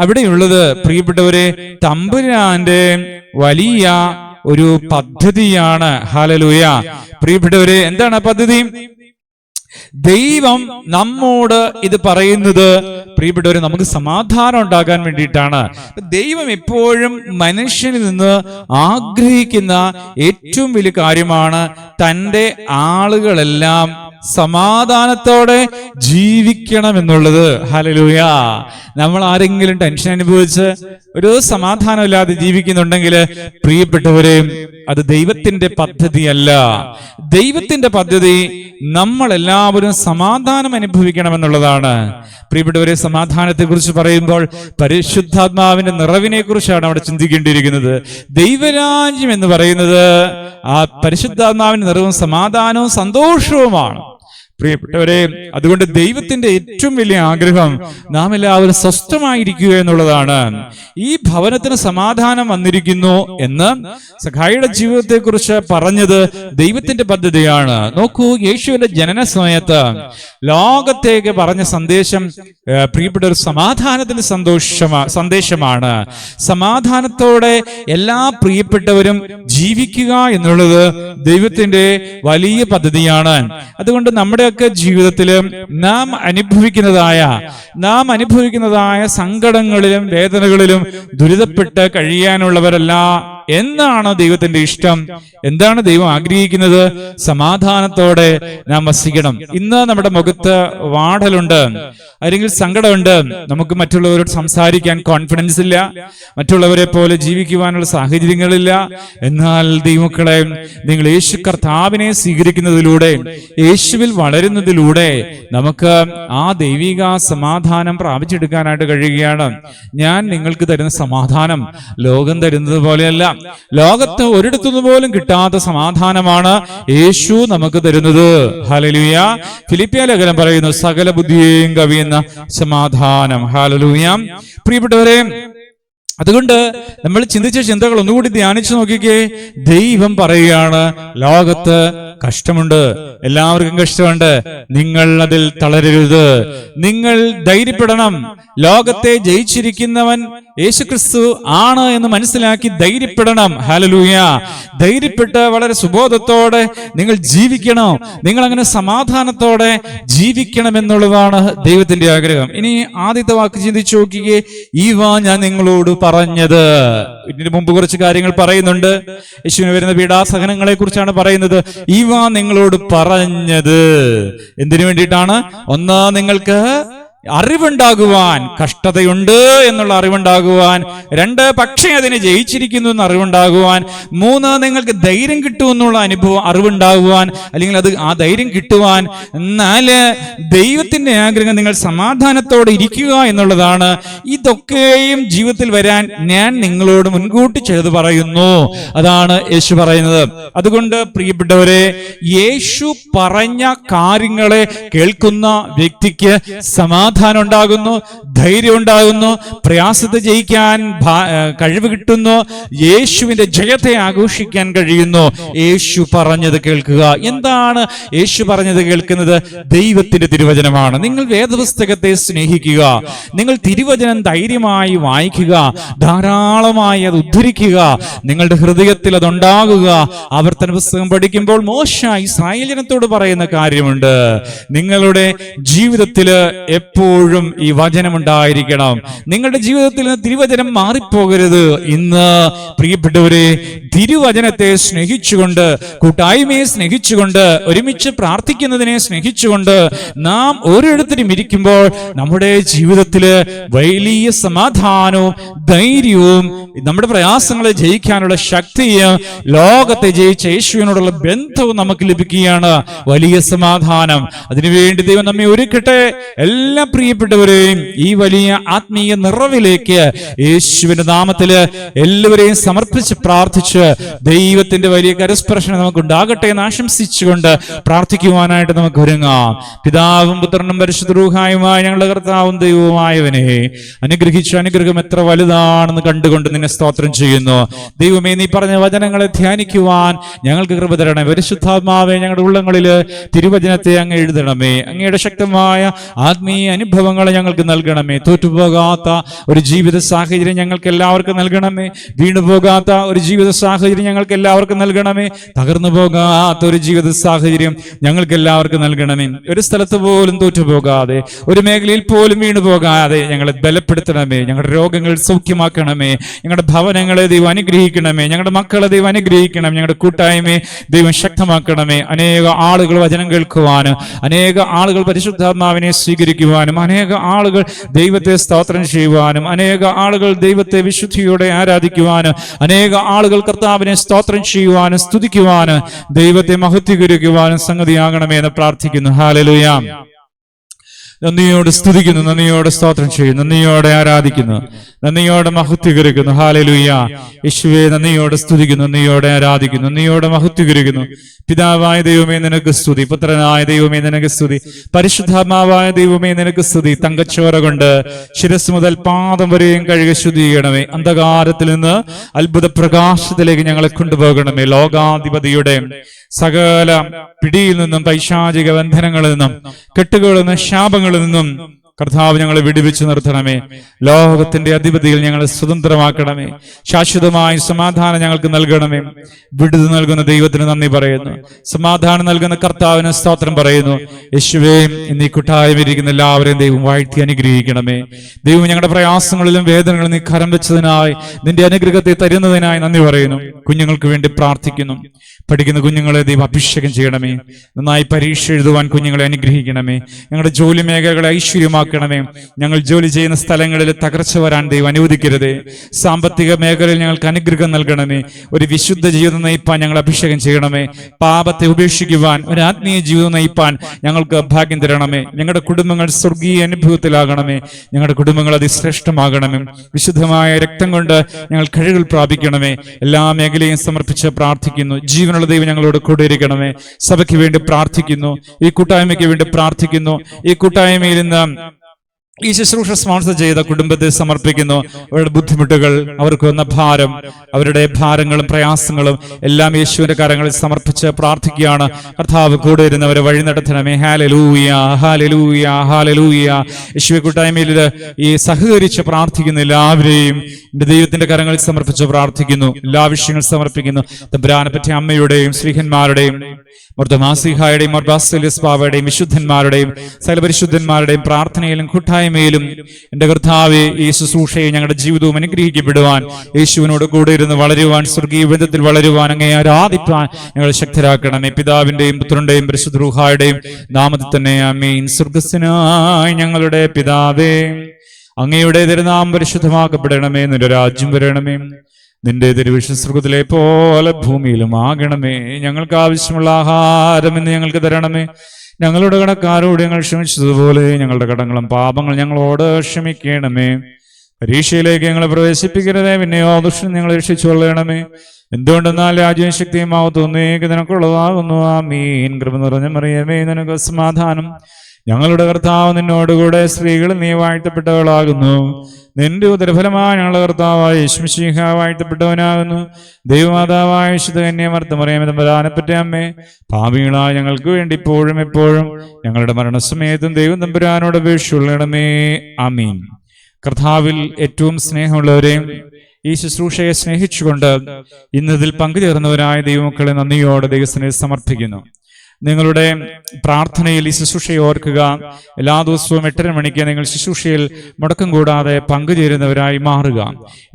അവിടെയുള്ളത് പ്രിയപ്പെട്ടവരെ, തമ്പുരാന്റെ വലിയ ഒരു പദ്ധതിയാണ്. ഹല്ലേലൂയ. പ്രിയപ്പെട്ടവരെ, എന്താണ് ആ പദ്ധതി? ദൈവം നമ്മോട് ഇത് പറയുന്നത് പ്രിയപ്പെട്ടവരെ നമുക്ക് സമാധാനം ഉണ്ടാകാൻ വേണ്ടിയിട്ടാണ്. ദൈവം എപ്പോഴും മനുഷ്യനിൽ നിന്ന് ആഗ്രഹിക്കുന്ന ഏറ്റവും വലിയ കാര്യമാണ് തൻ്റെ ആളുകളെല്ലാം സമാധാനത്തോടെ ജീവിക്കണം എന്നുള്ളത്. ഹല്ലേലൂയ. നമ്മൾ ആരെങ്കിലും ടെൻഷൻ അനുഭവിച്ച് ഒരു സമാധാനമില്ലാതെ ജീവിക്കുന്നുണ്ടെങ്കിൽ പ്രിയപ്പെട്ടവരെ, അത് ദൈവത്തിന്റെ പദ്ധതിയല്ല. ദൈവത്തിന്റെ പദ്ധതി നമ്മളെല്ലാവരും സമാധാനം അനുഭവിക്കണമെന്നുള്ളതാണ്. പ്രിയപ്പെട്ടവരെ, സമാധാനത്തെ കുറിച്ച് പറയുമ്പോൾ പരിശുദ്ധാത്മാവിന്റെ നിറവിനെ കുറിച്ചാണ് അവിടെ ചിന്തിക്കേണ്ടിയിരിക്കുന്നത്. ദൈവരാജ്യം എന്ന് പറയുന്നത് ആ പരിശുദ്ധാത്മാവിന്റെ നിറവും സമാധാനവും സന്തോഷവുമാണ്. പ്രിയപ്പെട്ടവരെ, അതുകൊണ്ട് ദൈവത്തിന്റെ ഏറ്റവും വലിയ ആഗ്രഹം നാം എല്ലാവരും സ്വസ്ഥമായിരിക്കുക എന്നുള്ളതാണ്. ഈ ഭവനത്തിന് സമാധാനം വന്നിരിക്കുന്നു എന്ന് സഖായിയുടെ ജീവിതത്തെ കുറിച്ച് പറഞ്ഞത് ദൈവത്തിന്റെ പദ്ധതിയാണ്. നോക്കൂ, യേശുവിന്റെ ജനന സമയത്ത് ലോകത്തേക്ക് പറഞ്ഞ സന്ദേശം പ്രിയപ്പെട്ട ഒരു സമാധാനത്തിന്റെ സന്ദേശമാണ്. സമാധാനത്തോടെ എല്ലാ പ്രിയപ്പെട്ടവരും ജീവിക്കുക എന്നുള്ളത് ദൈവത്തിന്റെ വലിയ പദ്ധതിയാണ്. അതുകൊണ്ട് നമ്മുടെ ജീവിതത്തില് നാം അനുഭവിക്കുന്നതായ സങ്കടങ്ങളിലും വേദനകളിലും ദുരിതപ്പെട്ട് കഴിയാനുള്ളവരല്ല എന്താണ് ദൈവത്തിന്റെ ഇഷ്ടം? എന്താണ് ദൈവം ആഗ്രഹിക്കുന്നത്? സമാധാനത്തോടെ നാം വസിക്കണം. ഇന്ന് നമ്മുടെ മുഖത്ത് വാടലുണ്ട്, അല്ലെങ്കിൽ സങ്കടമുണ്ട്, നമുക്ക് മറ്റുള്ളവരോട് സംസാരിക്കാൻ കോൺഫിഡൻസ് ഇല്ല, മറ്റുള്ളവരെ പോലെ ജീവിക്കുവാനുള്ള സാഹചര്യങ്ങളില്ല. എന്നാൽ ദൈവമക്കളെ, നിങ്ങൾ യേശു കർത്താവിനെ സ്വീകരിക്കുന്നതിലൂടെ, യേശുവിൽ വളരുന്നതിലൂടെ നമുക്ക് ആ ദൈവിക സമാധാനം പ്രാപിച്ചെടുക്കാനായിട്ട് കഴിയുകയാണ്. ഞാൻ നിങ്ങൾക്ക് തരുന്ന സമാധാനം ലോകം തരുന്നത് പോലെയല്ല. ലോകത്ത് ഒരിടത്തുനിന്ന് പോലും കിട്ടാത്ത സമാധാനമാണ് യേശു നമുക്ക് തരുന്നത്. ഹല്ലേലൂയ. ഫിലിപ്പിയ ലേഖനം പറയുന്നു, സകല ബുദ്ധിയെയും കവിയുന്ന സമാധാനം. ഹല്ലേലൂയ. പ്രിയപ്പെട്ടവരെ, അതുകൊണ്ട് നമ്മൾ ചിന്തിച്ച ചിന്തകൾ ഒന്നുകൂടി ധ്യാനിച്ചു നോക്കിക്കേ. ദൈവം പറയുകയാണ്, ലോകത്ത് കഷ്ടമുണ്ട്, എല്ലാവർക്കും കഷ്ടമുണ്ട്, നിങ്ങൾ അതിൽ തളരരുത്, നിങ്ങൾ ധൈര്യപ്പെടണം. ലോകത്തെ ജയിച്ചിരിക്കുന്നവൻ യേശുക്രിസ്തു ആണ് എന്ന് മനസ്സിലാക്കി ധൈര്യപ്പെടണം. ഹല്ലേലൂയ. ധൈര്യപ്പെട്ട് വളരെ സുബോധത്തോടെ നിങ്ങൾ ജീവിക്കണം. നിങ്ങൾ അങ്ങനെ സമാധാനത്തോടെ ജീവിക്കണം എന്നുള്ളതാണ് ദൈവത്തിന്റെ ആഗ്രഹം. ഇനി ആദ്യത്തെ വാക്ക് ചിന്തിച്ചു നോക്കിക്കേ. ഞാൻ നിങ്ങളോട് പറഞ്ഞത്. ഇതിനു മുമ്പ് കുറച്ച് കാര്യങ്ങൾ പറയുന്നുണ്ട്. യേശുവിന് വരുന്ന പീഡാസഹനങ്ങളെ കുറിച്ചാണ് പറയുന്നത്. നിങ്ങളോട് പറഞ്ഞത് എന്തിനു വേണ്ടിയിട്ടാണ്? ഒന്ന്, നിങ്ങൾക്ക് അറിവുണ്ടാകുവാൻ, കഷ്ടതയുണ്ട് എന്നുള്ള അറിവുണ്ടാകുവാൻ. രണ്ട്, പക്ഷേ അതിനെ ജയിച്ചിരിക്കുന്നു എന്ന അറിവുണ്ടാകുവാൻ. മൂന്ന്, നിങ്ങൾക്ക് ധൈര്യം കിട്ടുമെന്നുള്ള അറിവുണ്ടാകുവാൻ, അല്ലെങ്കിൽ ആ ധൈര്യം കിട്ടുവാൻ. നാല്, ദൈവത്തിന്റെ ആഗ്രഹം നിങ്ങൾ സമാധാനത്തോടെ ഇരിക്കുക എന്നുള്ളതാണ്. ഇതൊക്കെയും ജീവിതത്തിൽ വരാൻ ഞാൻ നിങ്ങളോട് മുൻകൂട്ടി ചെയ്തു പറയുന്നു. അതാണ് യേശു പറയുന്നത്. അതുകൊണ്ട് പ്രിയപ്പെട്ടവരെ, യേശു പറഞ്ഞ കാര്യങ്ങളെ കേൾക്കുന്ന വ്യക്തിക്ക് സമാധാനം ഉണ്ടാകുന്നു, ധൈര്യം ഉണ്ടാകുന്നു, പ്രയാസത്തെ ജയിക്കാൻ കഴിവ് കിട്ടുന്നു, യേശുവിന്റെ ജയത്തെ ആഘോഷിക്കാൻ കഴിയുന്നു. യേശു പറഞ്ഞത് കേൾക്കുക. എന്താണ് യേശു പറഞ്ഞത് കേൾക്കുന്നത്? ദൈവത്തിന്റെ തിരുവചനമാണ്. നിങ്ങൾ വേദപുസ്തകത്തെ സ്നേഹിക്കുക, നിങ്ങൾ തിരുവചനം ധൈര്യമായി വായിക്കുക, ധാരാളമായി അത് ഉദ്ധരിക്കുക, നിങ്ങളുടെ ഹൃദയത്തിൽ അതുണ്ടാകുക. ആവർത്തന പുസ്തകം പഠിക്കുമ്പോൾ മോശ ഇസ്രായേൽ ജനത്തോട് പറയുന്ന കാര്യമുണ്ട്, നിങ്ങളുടെ ജീവിതത്തില് എപ്പോഴും ഈ വചനം ഉണ്ടായിരിക്കണം. നിങ്ങളുടെ ജീവിതത്തിൽ നിന്ന് തിരുവചനം മാറിപ്പോകരുത്. ഇന്ന് പ്രിയപ്പെട്ടവരെ, തിരുവചനത്തെ സ്നേഹിച്ചുകൊണ്ട്, കൂട്ടായ്മയെ സ്നേഹിച്ചുകൊണ്ട്, ഒരുമിച്ച് പ്രാർത്ഥിക്കുന്നതിനെ സ്നേഹിച്ചുകൊണ്ട് നാം ഓരോരുത്തരും ഇരിക്കുമ്പോൾ നമ്മുടെ ജീവിതത്തില് വലിയ സമാധാനവും ധൈര്യവും, നമ്മുടെ പ്രയാസങ്ങളെ ജയിക്കാനുള്ള ശക്തിയും, ലോകത്തെ ജയിച്ച യേശുവിനോടുള്ള ബന്ധവും നമുക്ക് ലഭിക്കുകയാണ്. വലിയ സമാധാനം. അതിനുവേണ്ടി ദൈവം നമ്മെ ഒരുക്കട്ടെ. എല്ലാ പ്രിയപ്പെട്ടവരെയും ഈ വലിയ ആത്മീയ നിറവിലേക്ക് യേശുവിന്റെ നാമത്തില് എല്ലാവരെയും സമർപ്പിച്ച് പ്രാർത്ഥിച്ച് ദൈവത്തിന്റെ വലിയ കരസ്പർശനം നമുക്ക് ഉണ്ടാകട്ടെ എന്ന് ആശംസിച്ചുകൊണ്ട് പ്രാർത്ഥിക്കുവാനായിട്ട് നമുക്ക് ഒരുങ്ങാം. പിതാവും പുത്രനും പരിശുദ്ധ റൂഹായുമായ ഞങ്ങളുടെ കർത്താവും ദൈവവുമായവനെ അനുഗ്രഹിച്ച അനുഗ്രഹം എത്ര വലുതാണെന്ന് കണ്ടുകൊണ്ട് നിന്നെ സ്തോത്രം ചെയ്യുന്നു. ദൈവമേ, നീ പറഞ്ഞ വചനങ്ങളെ ധ്യാനിക്കുവാൻ ഞങ്ങൾക്ക് കൃപ തരണമേ. പരിശുദ്ധാത്മാവേ, ഞങ്ങളുടെ ഉള്ളങ്ങളില് തിരുവചനത്തെ അങ്ങ് എഴുതണമേ. അങ്ങയുടെ ശക്തമായ ആത്മീയ അനുഭവങ്ങളെ ഞങ്ങൾക്ക് നൽകണമേ. തോറ്റുപോകാത്ത ഒരു ജീവിത സാഹചര്യം ഞങ്ങൾക്ക് എല്ലാവർക്കും നൽകണമേ. വീണുപോകാത്ത ഒരു ജീവിത സാഹചര്യം ഞങ്ങൾക്ക് എല്ലാവർക്കും നൽകണമേ. തകർന്നു പോകാത്ത ഒരു ജീവിത സാഹചര്യം ഞങ്ങൾക്ക് എല്ലാവർക്കും നൽകണമേ. ഒരു സ്ഥലത്ത് പോലും തോറ്റുപോകാതെ, ഒരു മേഖലയിൽ പോലും വീണുപോകാതെ ഞങ്ങളെ ബലപ്പെടുത്തണമേ. ഞങ്ങളുടെ രോഗങ്ങൾ സൗഖ്യമാക്കണമേ. ഞങ്ങളുടെ ഭവനങ്ങളെ ദൈവം അനുഗ്രഹിക്കണമേ. ഞങ്ങളുടെ മക്കളെ ദൈവം അനുഗ്രഹിക്കണം. ഞങ്ങളുടെ കൂട്ടായ്മയെ ദൈവം ശക്തമാക്കണമേ. അനേക ആളുകൾ വചനം കേൾക്കുവാനും, അനേക ആളുകൾ പരിശുദ്ധാത്മാവിനെ സ്വീകരിക്കുവാനും, അനേക ആളുകൾ ദൈവത്തെ സ്തോത്രം ചെയ്യുവാനും, അനേക ആളുകൾ ദൈവത്തെ വിശുദ്ധിയോടെ ആരാധിക്കുവാനും, അനേക ആളുകൾ കർത്താവിനെ സ്തോത്രം ചെയ്യുവാനും സ്തുതിക്കുവാനും ദൈവത്തെ മഹത്വീകരിക്കുവാനും സംഗതിയാകണമേ എന്ന് പ്രാർത്ഥിക്കുന്നു. ഹല്ലേലൂയ. നന്ദിയോടെ സ്തുതിക്കുന്നു, നന്ദിയോടെ സ്തോത്രം ചെയ്യുന്നു, നന്ദിയോടെ ആരാധിക്കുന്നു, നന്ദിയോടെ മഹത്വീകരിക്കുന്നു. ഹല്ലേലൂയ. യേശുവേ, നന്ദിയോടെ സ്തുതിക്കുന്നു, നന്ദിയോടെ ആരാധിക്കുന്നു, നന്ദിയോടെ മഹത്വീകരിക്കുന്നു. പിതാവായ ദൈവമേ നിനക്ക് സ്തുതി, പുത്രനായ ദൈവമേ നിനക്ക് സ്തുതി, പരിശുദ്ധാത്മാവായ ദൈവമേ നിനക്ക് സ്തുതി. തങ്കച്ചോര കൊണ്ട് ശിരസ് മുതൽ പാദം വരെയും കഴുകി ശുദ്ധീകരണമേ. അന്ധകാരത്തിൽ നിന്ന് അത്ഭുത പ്രകാശത്തിലേക്ക് ഞങ്ങളെ കൊണ്ടുപോകണമേ. ലോകാധിപതിയുടെ സകല പിടിയിൽ നിന്നും, പൈശാചിക ബന്ധനങ്ങളിൽ നിന്നും, കെട്ടുകളിൽ നിന്നും, ശാപങ്ങളിൽ നിന്നും കർത്താവ് ഞങ്ങളെ വിടുവിച്ചു നിർത്തണമേ. ലോകത്തിന്റെ അധിപതിയിൽ ഞങ്ങളെ സ്വതന്ത്രമാക്കണമേ. ശാശ്വതമായ സമാധാനം ഞങ്ങൾക്ക് നൽകണമേ. വിടുതൽ നൽകുന്ന ദൈവത്തിന് നന്ദി പറയുന്നു. സമാധാനം നൽകുന്ന കർത്താവിന് സ്തോത്രം പറയുന്നു. യേശുവേയും ഇന്ന് ഈ കൂട്ടായ്മയിരിക്കുന്ന എല്ലാവരെയും ദൈവം വാഴ്ത്തി അനുഗ്രഹിക്കണമേ. ദൈവം ഞങ്ങളുടെ പ്രയാസങ്ങളിലും വേദനകളിലും നീ കരം വെച്ചതിനായി, നിന്റെ അനുഗ്രഹത്തെ തരുന്നതിനായി നന്ദി പറയുന്നു. കുഞ്ഞുങ്ങൾക്ക് വേണ്ടി പ്രാർത്ഥിക്കുന്നു. പഠിക്കുന്ന കുഞ്ഞുങ്ങളെ ദൈവം അഭിഷേകം ചെയ്യണമേ. നന്നായി പരീക്ഷ എഴുതുവാൻ കുഞ്ഞുങ്ങളെ അനുഗ്രഹിക്കണമേ. ഞങ്ങളുടെ ജോലി മേഖലകളെ ഐശ്വര്യമാക്കണമേ. ഞങ്ങൾ ജോലി ചെയ്യുന്ന സ്ഥലങ്ങളിൽ തകർച്ച വരാൻ ദൈവം അനുവദിക്കരുത്. സാമ്പത്തിക മേഖലയിൽ ഞങ്ങൾക്ക് അനുഗ്രഹം നൽകണമേ. ഒരു വിശുദ്ധ ജീവിതം നയിപ്പാൻ ഞങ്ങൾ അഭിഷേകം ചെയ്യണമേ. പാപത്തെ ഉപേക്ഷിക്കുവാൻ ഒരു ആത്മീയ ജീവിതം നയിപ്പാൻ ഞങ്ങൾക്ക് ഭാഗ്യം തരണമേ. ഞങ്ങളുടെ കുടുംബങ്ങൾ സ്വർഗീയ അനുഭവത്തിലാകണമേ. ഞങ്ങളുടെ കുടുംബങ്ങൾ അതിശ്രേഷ്ഠമാകണമേ. വിശുദ്ധമായ രക്തം കൊണ്ട് ഞങ്ങൾ കഴിവുകൾ പ്രാപിക്കണമേ. എല്ലാ മേഖലയും സമർപ്പിച്ച് പ്രാർത്ഥിക്കുന്നു. ജീവനുള്ള ദൈവം ഞങ്ങളോട് കൂടെ ഇരിക്കണമേ. സഭയ്ക്ക് വേണ്ടി പ്രാർത്ഥിക്കുന്നു. ഈ കൂട്ടായ്മയ്ക്ക് വേണ്ടി പ്രാർത്ഥിക്കുന്നു. ഈ കൂട്ടായ്മയിൽ നിന്ന് ഈ ശുശ്രൂഷ സ്പോൺസർ ചെയ്ത കുടുംബത്തെ സമർപ്പിക്കുന്നു. അവരുടെ ബുദ്ധിമുട്ടുകൾ, അവർക്ക് വന്ന ഭാരം, അവരുടെ ഭാരങ്ങളും പ്രയാസങ്ങളും എല്ലാം യേശുവിന്റെ കരങ്ങളിൽ സമർപ്പിച്ച് പ്രാർത്ഥിക്കുകയാണ്. കർത്താവ് കൂടെ ഇരുന്നവരെ വഴി നടത്തണമേ. Hallelujah, hallelujah, hallelujah. യേശുവെ കൂട്ടായ്മയിൽ ഈ സഹകരിച്ച് പ്രാർത്ഥിക്കുന്ന എല്ലാവരെയും എന്റെ ദൈവത്തിന്റെ കരങ്ങളിൽ സമർപ്പിച്ച് പ്രാർത്ഥിക്കുന്നു. എല്ലാ വിഷയങ്ങളും സമർപ്പിക്കുന്നു. തമ്പുരാനെ പറ്റി അമ്മയുടെയും ശ്രീഹന്മാരുടെയും മർദ്ദമാസിഹായുടെയും മർദ്ദാസ്തലിസ്പാവയുടെയും വിശുദ്ധന്മാരുടെയും സകലപരിശുദ്ധന്മാരുടെയും പ്രാർത്ഥനയിലും കൂട്ടായ്മയിലും എന്റെ കർത്താവെ ഈ ശുശ്രൂഷയെ ഞങ്ങളുടെ ജീവിതവും അനുഗ്രഹിക്കപ്പെടുവാൻ, യേശുവിനോട് കൂടെ ഇരുന്ന് വളരുവാൻ, സ്വർഗീയ ബന്ധത്തിൽ വളരുവാൻ, അങ്ങേ ആരാധിപ്പാൻ ഞങ്ങൾ ശക്തരാക്കണമേ. പിതാവിന്റെയും പുത്രന്റെയും പരിശുദ്ധ റൂഹായുടെയും നാമത്തിൽ തന്നെ ആമേൻ. സ്വർഗ്ഗസ്ഥനായ ഞങ്ങളുടെ പിതാവേ, അങ്ങയുടെ തിരുനാമം പരിശുദ്ധമാക്കപ്പെടണമേ. നിന്റെ രാജ്യം വരണമേ. നിന്റെ തിരുവിഷ്ണു സ്വർഗ്ഗത്തിലെ പോലെ ഭൂമിയിലും ആകണമേ. ഞങ്ങൾക്ക് ആവശ്യമുള്ള ആഹാരം ഇന്ന് ഞങ്ങൾക്ക് തരണമേ. ഞങ്ങളുടെ കടക്കാരോട് ഞങ്ങൾ ക്ഷമിച്ചതുപോലെ ഞങ്ങളുടെ കടങ്ങളും പാപങ്ങൾ ഞങ്ങളോട് ക്ഷമിക്കണമേ. പരീക്ഷയിലേക്ക് ഞങ്ങളെ പ്രവേശിപ്പിക്കരുതേ, പിന്നെയോ ദുഷ്ടൻ ഞങ്ങളെ രക്ഷിച്ചു കൊള്ളണമേ. എന്തുകൊണ്ടെന്നാൽ രാജ്യവും ശക്തിയും മഹത്വവും നിനക്കുള്ളതാകുന്നു. ആമീൻ. കൃപ നിറഞ്ഞ മറിയമേ, നിനക്ക് സമാധാനം. ഞങ്ങളുടെ കർത്താവ് നിന്നോടുകൂടെ സ്ത്രീകളിൽ നീ വാഴ്ത്തപ്പെട്ടവളാകുന്നു. നിന്റെ ഉദരഫലമായ ഞങ്ങളുടെ കർത്താവായ യേശു മിശിഹ വാഴ്ത്തപ്പെട്ടവനാകുന്നു. ദൈവമാതാവായ വിശുദ്ധ കന്യാമർത്ത മറിയമേ, തമ്പുരാനെപ്പറ്റി അമ്മേ, പാപികളായ ഞങ്ങൾക്ക് വേണ്ടി ഇപ്പോഴും എപ്പോഴും ഞങ്ങളുടെ മരണസമയത്തും ദൈവം തമ്പുരാനോട് അപേക്ഷിച്ചുകൊള്ളണമേ. ആമീൻ. കർത്താവിൽ ഏറ്റവും സ്നേഹമുള്ളവരെയും ഈ ശുശ്രൂഷയെ സ്നേഹിച്ചുകൊണ്ട് ഇന്നതിൽ പങ്കുചേർന്നവരായ ദൈവമക്കളെ നന്ദിയോടെ ദൈവത്തിന് സമർപ്പിക്കുന്നു. നിങ്ങളുടെ പ്രാർത്ഥനയിൽ ഈ ശുശ്രൂഷയെ ഓർക്കുക. എല്ലാ ദിവസവും 8:30 മണിക്ക് നിങ്ങൾ ശുശ്രൂഷയിൽ മുടക്കം കൂടാതെ പങ്കുചേരുന്നവരായി മാറുക.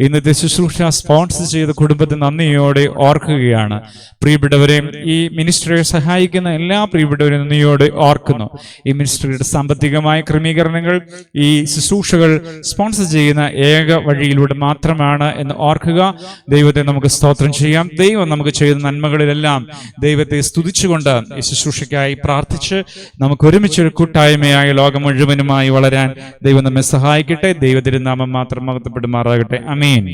ഇന്നത്തെ ശുശ്രൂഷ സ്പോൺസർ ചെയ്ത കുടുംബത്തെ നന്ദിയോടെ ഓർക്കുകയാണ്. പ്രിയപ്പെട്ടവരെ, ഈ മിനിസ്ട്രിയെ സഹായിക്കുന്ന എല്ലാ പ്രിയപ്പെട്ടവരെയും നന്ദിയോടെ ഓർക്കുന്നു. ഈ മിനിസ്ട്രിയുടെ സാമ്പത്തികമായ ക്രമീകരണങ്ങൾ ഈ ശുശ്രൂഷകൾ സ്പോൺസർ ചെയ്യുന്ന ഏക വഴിയിലൂടെ മാത്രമാണ് എന്ന് ഓർക്കുക. ദൈവത്തെ നമുക്ക് സ്തോത്രം ചെയ്യാം. ദൈവം നമുക്ക് ചെയ്ത നന്മകളിലെല്ലാം ദൈവത്തെ സ്തുതിച്ചുകൊണ്ട് ശുശ്രൂഷയ്ക്കായി പ്രാർത്ഥിച്ച് നമുക്ക് ഒരുമിച്ചൊരു കൂട്ടായ്മയായ ലോകം മുഴുവനുമായി വളരാൻ ദൈവം നമ്മെ സഹായിക്കട്ടെ. ദൈവ തിരുനാമം മാത്രം മഹത്വപ്പെടുമാറാകട്ടെ. ആമേൻ.